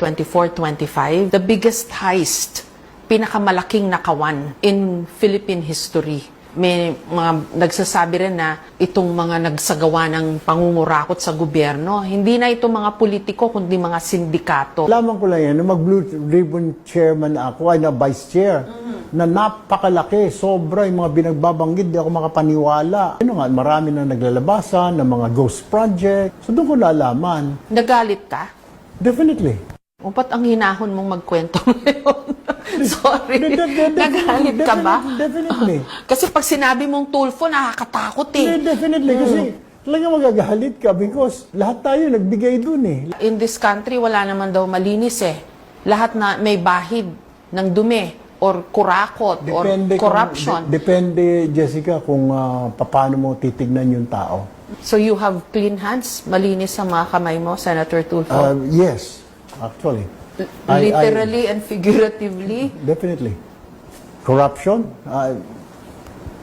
24-25, the biggest heist, pinakamalaking nakawan in Philippine history. May mga nagsasabi rin na itong mga nagsagawa ng pangungurakot sa gobyerno, hindi na ito mga politiko, kundi mga sindikato. Lamang ko lang yan, nung mag-Blue Ribbon Chairman ako, ay na Vice Chair, na napakalaki, sobra yung mga binagbabanggit, di ako makapaniwala. Ano nga, marami na naglalabasan, ng mga ghost project. So doon ko nalaman. Nagalit ka? Definitely. O ba't ang hinahon mong magkwento ngayon? Sorry. Nagalit ka ba? Definitely. Kasi pag sinabi mong Tulfo, nakakatakot eh. Definitely. Kasi talaga magagalit ka because lahat tayo nagbigay dun eh. In this country, wala naman daw malinis eh. Lahat na may bahid ng dumi or kurakot or corruption. Depende, Jessica, kung paano mo titignan yung tao. So you have clean hands? Malinis ang mga kamay mo, Senator Tulfo? Yes, actually. Literally and figuratively? Definitely. Corruption?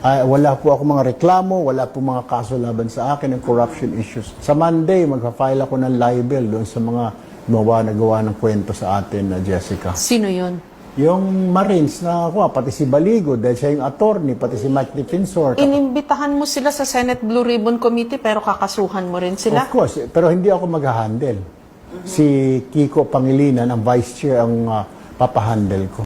Wala po ako mga reklamo, wala po mga kaso laban sa akin ng corruption issues. Sa Monday, magpa-file ako ng libel doon sa mga nagawa ng kwento sa atin na Jessica. Sino yun? Yung Marines na ako, pati si Baligo, dahil siya yung attorney, pati si Mike Defensor. Inimbitahan mo sila sa Senate Blue Ribbon Committee pero kakasuhan mo rin sila? Of course, pero hindi ako mag-handle. Si Kiko Pangilinan, ang Vice Chair, ang papahandle ko.